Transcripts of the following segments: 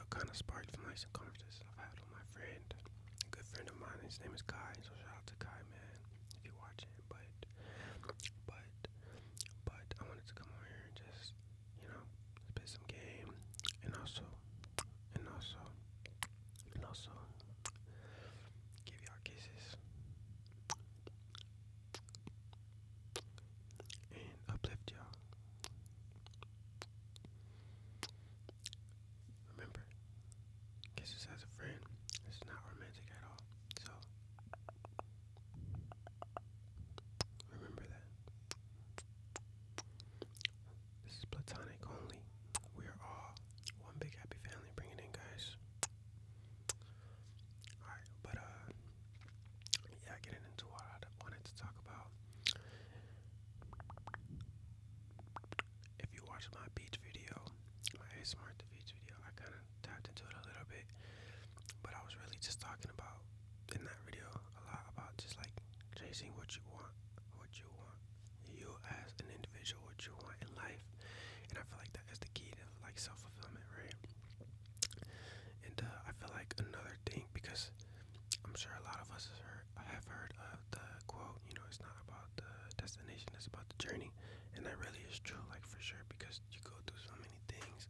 kind of sparked from like some conversations I've had with my friend, a good friend of mine. His name is Kai. So shout out to Kai, man, if you're watching. But, I wanted to come on here and just, you know, spit some game, and also, and also, and also, give y'all kisses and uplift y'all. Remember, kisses as a friend. It's not romantic at all. So remember that. This is platonic only. We are all one big happy family. Bring it in, guys. Alright, but yeah, getting into what I wanted to talk about. If you watch my beach video, my ASMR at the beach video, I kind of tapped into it a little bit, but I was really just talking about in that video a lot about just like chasing what you want, you as an individual, what you want in life, and I feel like that is the key to like self-fulfillment, right? And I feel like another thing, because I'm sure a lot of us have heard of the quote, you know, it's not about the destination, it's about the journey. And that really is true, like for sure, because you go through so many things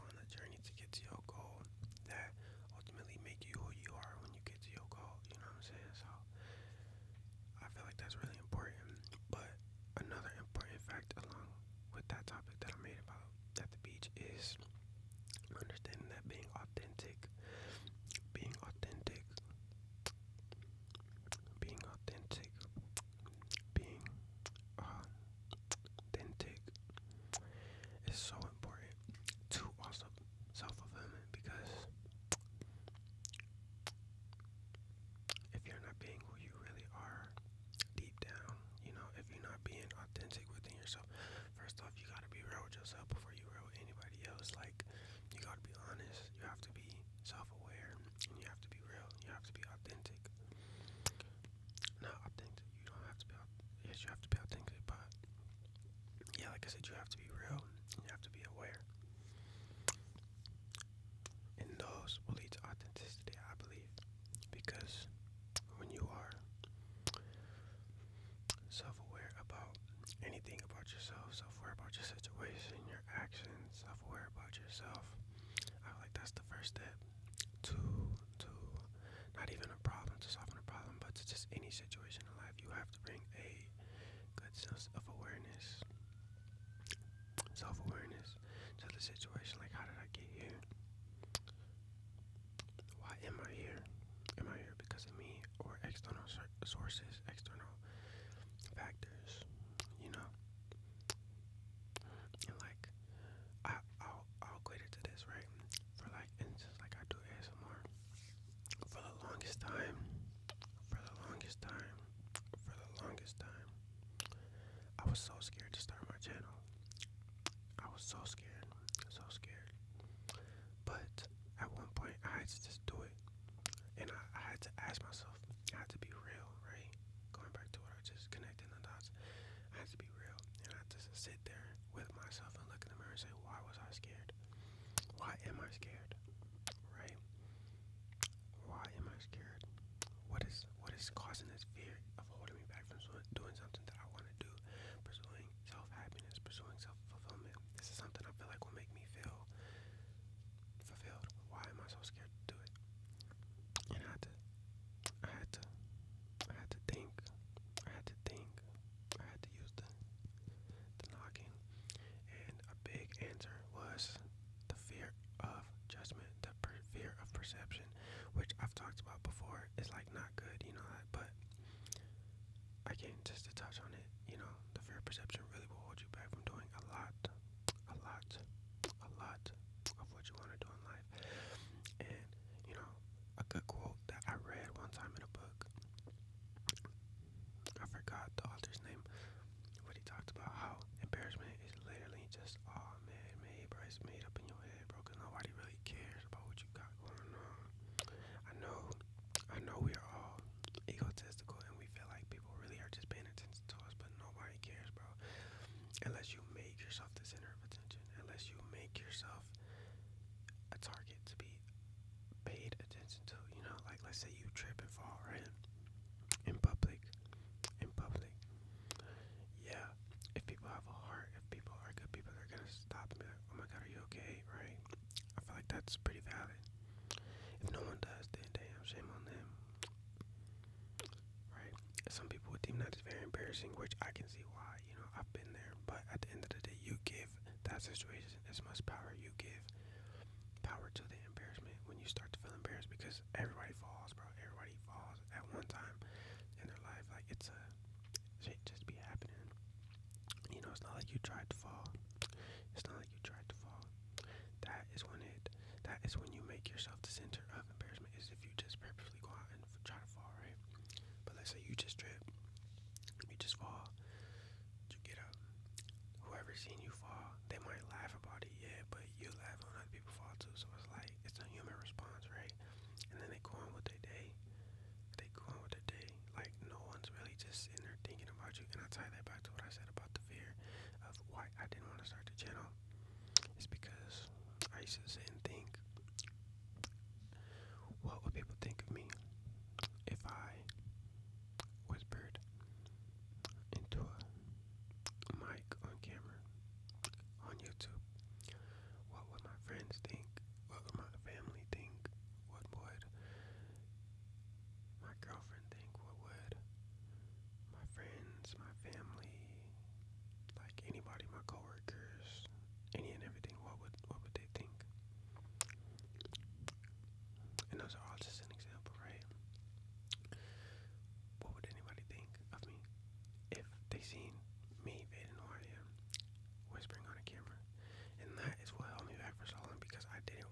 on the journey to get to your goal that ultimately make you who you are when you get to your goal, you know what I'm saying? So I feel like that's really important. But another important fact along with that topic that I made about at the beach is understanding that being authentic, being authentic, being authentic, being authentic is so important to also self-fulfillment, because if you're not being who you really are deep down, you know, if you're not being authentic within yourself, first off, you gotta be real with yourself before you real with anybody else. Like, you gotta be honest, you have to be self-aware, and you have to be real, you have to be authentic. Not authentic, you don't have to be, yes, you have to be authentic, but yeah, like I said, you have to be real, and you have to be aware. And those will lead to authenticity, I believe, because when you are self-aware about anything about yourself, self-aware about your situation, your actions, self-aware about yourself, I feel like that's the first step to to not even a problem, to solving a problem, but to just any situation in life. You have to bring a good sense of awareness, self-awareness to the situation. Like, how did I get here? Why am I here? Am I here because of me or external sources, external factors? You know, and like I'll equate it to this, right? For like instance, like I do ASMR. For the longest time, for the longest time, for the longest time, I was so scared to start my channel. I was so scared, so scared. But at one point, I had to just do it. And I had to ask myself, I had to be real, right? Going back to what I just connected the dots, I had to be real. And I had to sit there with myself and look in the mirror and say, why was I scared? Why am I scared? Right? Why am I scared? What is causing this fear of holding me back from doing something that I want to do, pursuing self-happiness, pursuing self-fulfillment? This is something I feel like will make me feel fulfilled. Why am I so scared to do it? And I had to, I had to think, I had to think, I had to use the noggin, and a big answer was the fear of judgment, the fear of perception, which I've talked about before is like not good, you know that, but again, just to touch on it, you know, the fear of perception really will hold you back from doing a lot of what you want to do in life. And, you know, a good quote that I read one time in a book, I forgot the author's name, but he talked about how embarrassment is literally just, oh man, made, bro, it's made up in your head, bro, because nobody really cares about what you got going on. I know we are all egotistical and we feel like people really are just paying attention to us, but nobody cares, bro. paid attention to. Like let's say you trip and fall, right? In public, in public. Yeah, if people have a heart, if people are good people, they're gonna stop and be like, oh my god, are you okay, right? I feel like that's pretty valid. If no one does, then damn, shame on them, right? Some people would deem that as very embarrassing, which I can see why, I've been there. But at the end of the day, you give that situation as much power. You give power to the embarrassment when you start to feel embarrassed because everybody falls, bro. Everybody falls at one time in their life. Like it's a shit just be happening. It's not like you tried to fall. It's not like you tried to fall. That is when you make yourself the center of embarrassment. Is if you just purposely go out and try to fall, right? But let's say you just trip, you just fall, you get up. Whoever's seen you fall, they might laugh about it, yeah, but you laugh when other people fall too. So it's like it's a human response, right? And then they go on with their day. They go on with their day. Like no one's really just sitting there thinking about you. And I tie that back to what I said about the fear of why I didn't want to start the channel. It's because I used to sit and think, what would people think of me if I whispered into a mic on camera on YouTube? What would my friends think? What would my family think? What would my girlfriend think? What would my friends, my family, like anybody, my coworkers, any and everything, what would they think? And those are all just an example, right? What would anybody think of me if they seen me, they didn't know who I am, whispering on a camera? And that is what held me back for so long because I didn't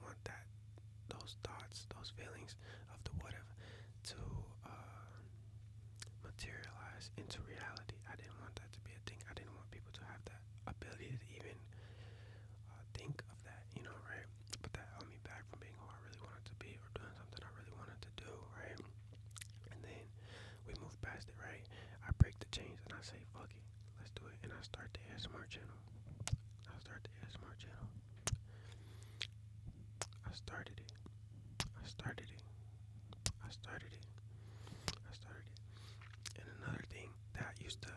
want that, those thoughts, those feelings of the what if to materialize into reality. I didn't want that to be a thing. I didn't want people to have that ability to even think of that, right? But that held me back from being who I really wanted to be or doing something I really wanted to do, right? And then we move past it, right? I break the chains and I say, fuck it, let's do it. And I start the ASMR channel. I start the ASMR channel. I started it. I started it. I started it. I started it. And another thing that I used to,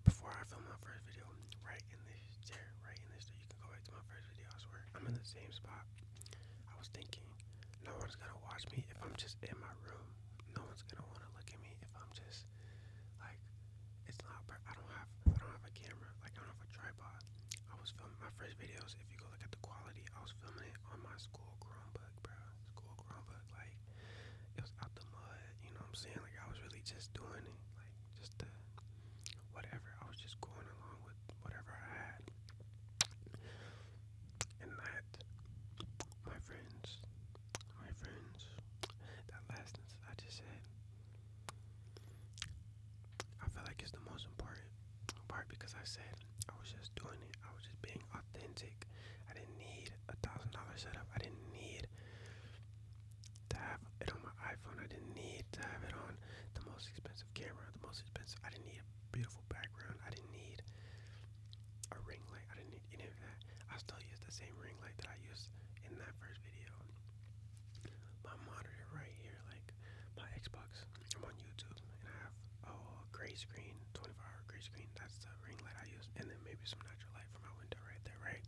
before I filmed my first video, right in this chair, you can go back to my first video, I swear. I'm in the same spot. I was thinking, no one's gonna watch me if I'm just in my room. No one's gonna wanna look at me if I'm just like, it's not, I don't have a camera, like I don't have a tripod. I was filming my first videos, if you go look at the quality, I was filming it on my school Chromebook, bro. School Chromebook, like, it was out the mud, you know what I'm saying? Like, I was really just doing it, like, just whatever. I was just going along with whatever I had. And that, my friends, that last sentence I just said, I feel like it's the most important part because I said I was just doing it. I was just being authentic. I didn't need $1,000 setup. I didn't need to have it on my iPhone. I didn't need to have it on the most expensive camera, I didn't need a beautiful background. I didn't need a ring light. I didn't need any of that. I still use the same ring light that I used in that first video. My monitor right here, like my Xbox, I'm on YouTube and I have a gray screen, 24-hour gray screen. That's the ring light I use, and then maybe some natural light from my window right there, right?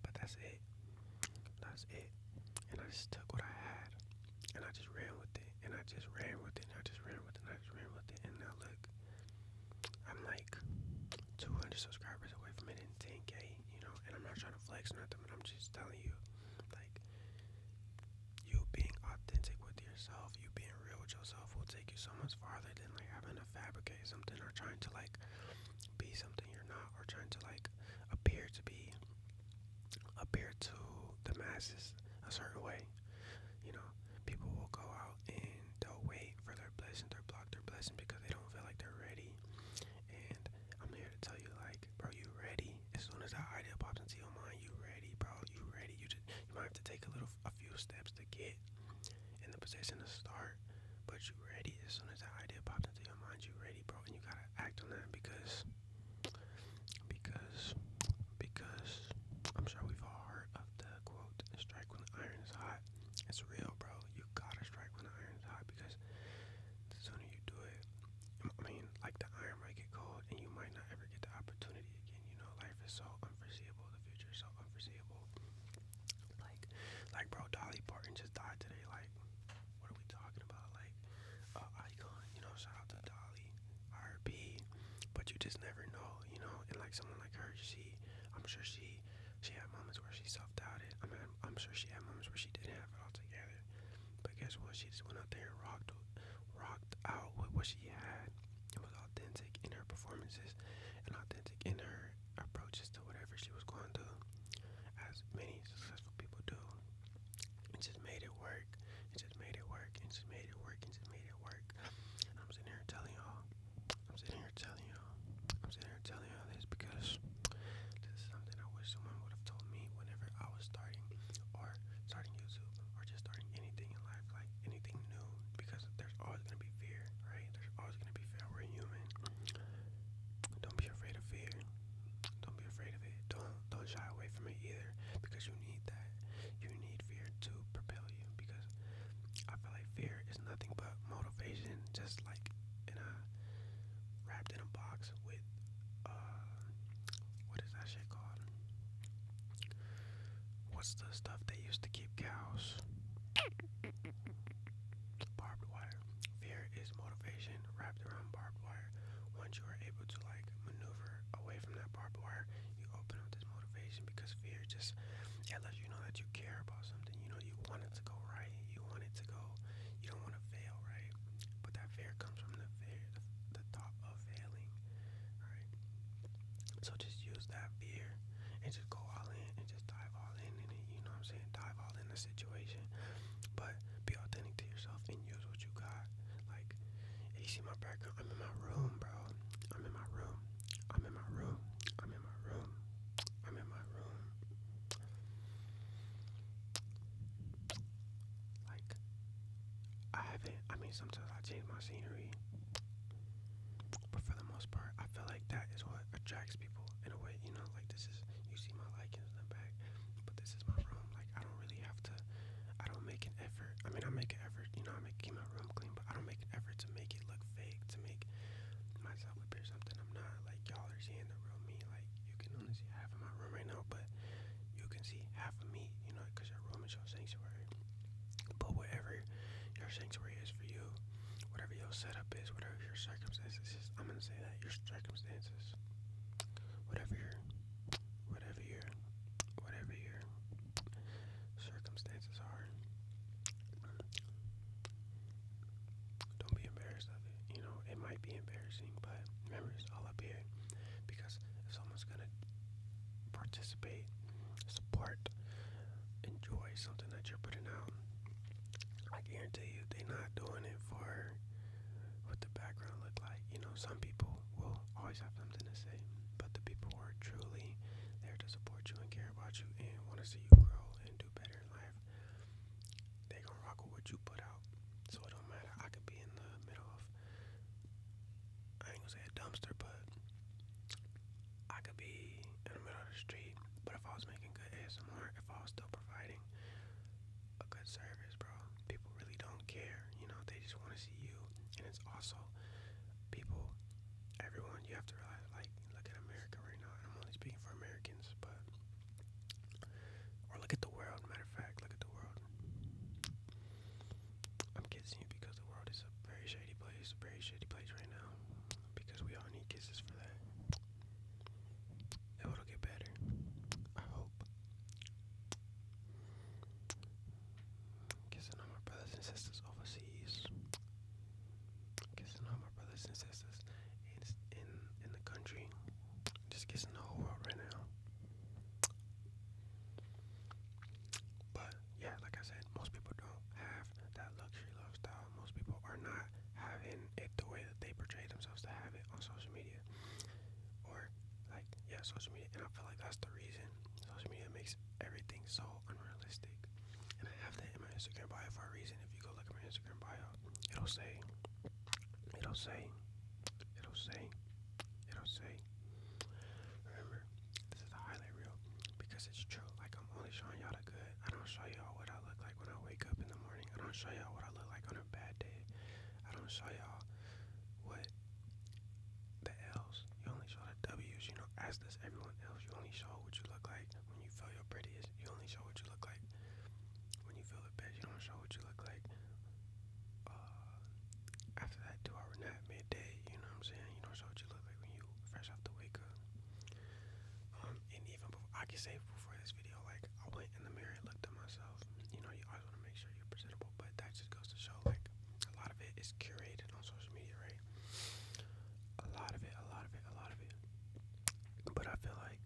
But that's it. That's it. And I just took what I had and I just ran with it, and I just ran with it, and I just ran with it, and I just ran with it. And now look, I'm like 200 subscribers away from hitting 10K, and I'm not trying to flex or nothing, but I'm just telling you, like, you being authentic with yourself, you being real with yourself will take you so much farther than like having to fabricate something or trying to like be something you're not, or trying to like appear to the masses a certain way. People will go out and they'll wait for their blessing, they'll block their blessing because they don't feel like they're ready. And I'm here to tell you, like, bro, you ready. As soon as that idea pops into your mind, you ready, bro. You ready. You might have to take a few steps to get in the position to start, but you ready. As soon as that idea pops into your mind, you ready, bro. And you gotta act on that because I'm sure we've all heard of the quote, strike when the iron is hot. Like, bro, Dolly Parton just died today. Like, what are we talking about? Like, icon, shout out to Dolly, R.P. But you just never know. And like someone like her, I'm sure she had moments where she self-doubted. I mean, I'm sure she had moments where she didn't have it all together. But guess what? She just went out there and rocked out with what she had. It was authentic in her performances and authentic in her approaches to whatever she was going to, as many successful people do. And just made it work. And just made it work. And just made it work. And just made it work. And I'm sitting here telling y'all. I'm sitting here telling y'all. I'm sitting here telling y'all this because this is something I wish someone would have told me whenever I was starting YouTube or just starting anything in life, like anything new. Because there's always gonna be fear, right? There's always gonna be fear. We're human. Don't be afraid of fear. Don't be afraid of it. Don't shy away from it either, because you need that. You need fear to propel you, because I feel like fear is nothing but motivation, just like in a wrapped in a box with what is that shit called? What's the stuff they used to keep cows? Barbed wire. Fear is motivation wrapped around barbed wire. Once you are able to like maneuver away from that barbed wire, you open up this motivation, because fear just, it lets you know that you care about something. You want it to go right. You want it to go. You don't want to fail, right? But that fear comes from the thought of failing, right? So just use that fear and just go all in and just dive all in it. You know what I'm saying? Dive all in the situation. But be authentic to yourself and use what you got. Like, you see my background? I'm in my room, bro. I'm in my room. I'm in my room. I'm in my room. I'm in my room. Like, sometimes I change my scenery, but for the most part, I feel like that is what attracts people in a way. Like, this is, you see my lichens in the back, but this is my room. Like, I don't really have to, I don't make an effort. I mean, I make an effort, keep my room clean, but I don't make an effort to make it look fake, to make myself appear something I'm not. Like, y'all are seeing the real me. Like, you can only see half of my room right now, but you can see half of me, because your room is your sanctuary. But whatever your sanctuary is for you, whatever your setup is, whatever your circumstances is, I'm gonna say that your circumstances, whatever your circumstances are, don't be embarrassed of it. It might be embarrassing, but remember, it's all up here. Because if someone's gonna participate, support, enjoy something that you're putting out, I guarantee you they're not doing it for what the background look like. Some people will always have something to say, but the people who are truly there to support you and care about you and want to see you grow and do better in life, they gonna rock with what you put out. So it don't matter. I could be in the middle of, I ain't gonna say a dumpster, but I could be in the middle of the street. But if I was making good ASMR, if I was still providing a good service, bro, people really don't care. They just want to see you. And it's also people, everyone, you have to realize, like, look at America right now. I'm only speaking for Americans, but, or look at the world. Matter of fact, look at the world. I'm kissing you because the world is a very shady place right now. Because we all need kisses for that. It'll get better, I hope. Kissing all my brothers and sisters overseas. Kissing all my brothers and sisters in the country. Just kissing the whole world right now. But yeah, like I said, most people don't have that luxury lifestyle. Most people are not having it the way that they portray themselves to have it on social media. Or like, yeah, social media. And I feel like that's the reason. Social media makes everything so unrealistic. And I have that in my Instagram bio for a reason. If you go look at my Instagram bio, it'll say, remember, this is the highlight reel, because it's true. Like, I'm only showing y'all the good. I don't show y'all what I look like when I wake up in the morning. I don't show y'all what I look like on a bad day. I don't show y'all what the L's. You only show the W's, as does everyone else. You only show what you look like when you feel your prettiest. You only show what you look like it safe before this video. Like, I went in the mirror and looked at myself. You know, you always want to make sure you're presentable, but that just goes to show, like, a lot of it is curated on social media, right? A lot of it, a lot of it, a lot of it. But I feel like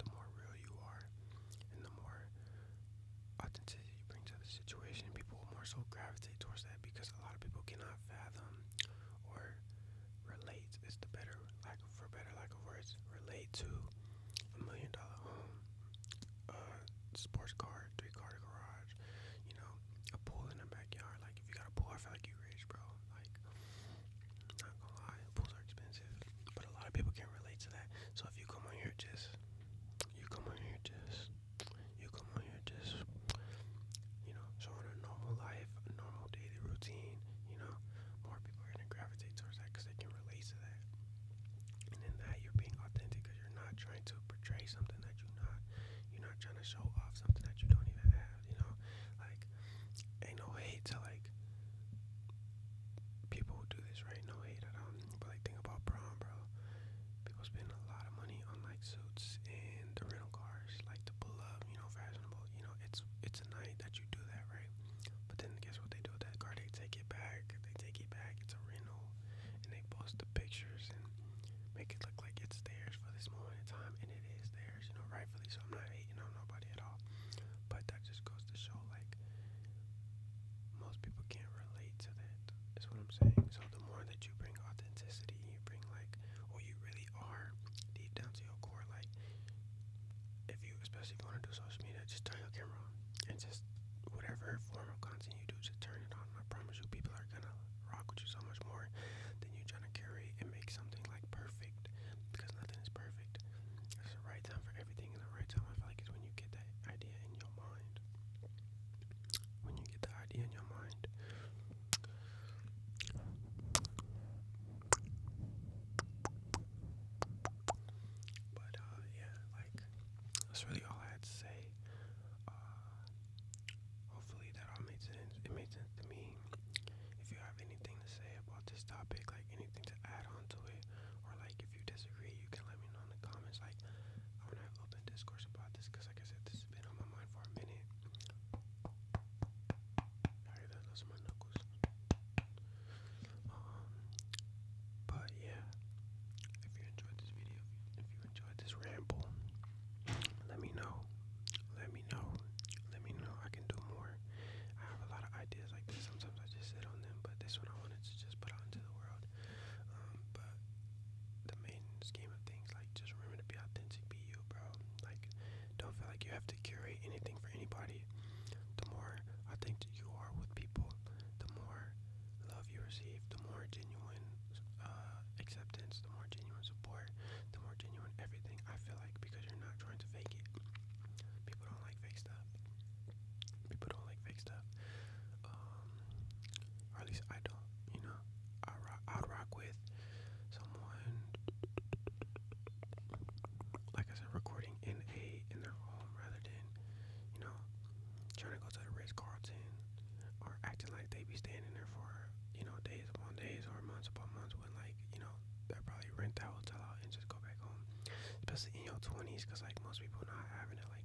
the more real you are, and the more authenticity you bring to the situation, people will more so gravitate towards that because a lot of people cannot fathom or relate is the better, like, for better lack of words, relate to $1 million home, sports car, 3-car garage, you know, a pool in the backyard. Like, if you got a pool, I feel like you rich, bro. Like, not gonna lie, pools are expensive, but a lot of people can't relate to that. So if you come on here just, you come on here just, you come on here just, you know, showing a normal life, a normal daily routine, you know, more people are gonna gravitate towards that because they can relate to that. And in that, you're being authentic because you're not trying to portray something that you're not trying to show off something that you don't even have, you know? Like, ain't no hate to, like, people who do this, right? No hate at all. But, like, think about prom, bro. People spend a lot of money on, like, suits and the rental cars, like, to pull up, you know, fashionable. You know, it's a night that you do that, right? But then guess what they do with that car? They take it back. It's a rental. And they post the pictures and make it look like it's theirs for this moment in time, and it is theirs, you know, rightfully so. I'm not hating on nobody at all, but that just goes to show, like, most people can't relate to that, is what I'm saying. So the more that you bring authenticity, you bring, like, who you really are deep down to your core, like, if you, especially if you want to do social media, just turn your camera on, and just whatever form of content you do, just turn it on. I promise you, people are gonna rock with you so much more than you trying to curate and make something, like, perfect, because nothing is perfect. There's a right time for everything, and the right time, I feel like, is when you get that idea in your mind. When you get the idea in your mind. But yeah, like, that's really all I had to say. Hopefully that all made sense. It made sense to me. If you have anything to say about this topic, like anything to add on to it, or like if you disagree, you can let me know in the comments. Like, I want to have open discourse about this because, like I said, this has been on my mind for a minute. Sorry, those are my knuckles. But yeah, if you enjoyed this video, if you enjoyed this ramble, let me know. Let me know. Let me know. I can do more. I have a lot of ideas like this. Sometimes I just sit on them, but this one I wanted to just put out into the world. But the main scheme of things, like, just remember to be authentic, be you, bro. Like, don't feel like you have to curate anything for anybody. The more authentic you are with people, the more love you receive, the more genuine acceptance, the more genuine support, the more genuine everything. I feel like, because you're not trying to fake it. People don't like fake stuff. People don't like fake stuff. Or at least I don't. You know, I'd rock with someone, like I said, recording in their home rather than, you know, trying to go to the Ritz Carlton or acting like they be staying in there for, you know, days upon days or months upon months, when, like, you know, they'll probably rent that hotel out and just go back home. Especially in your 20s, because, like, most people not having it like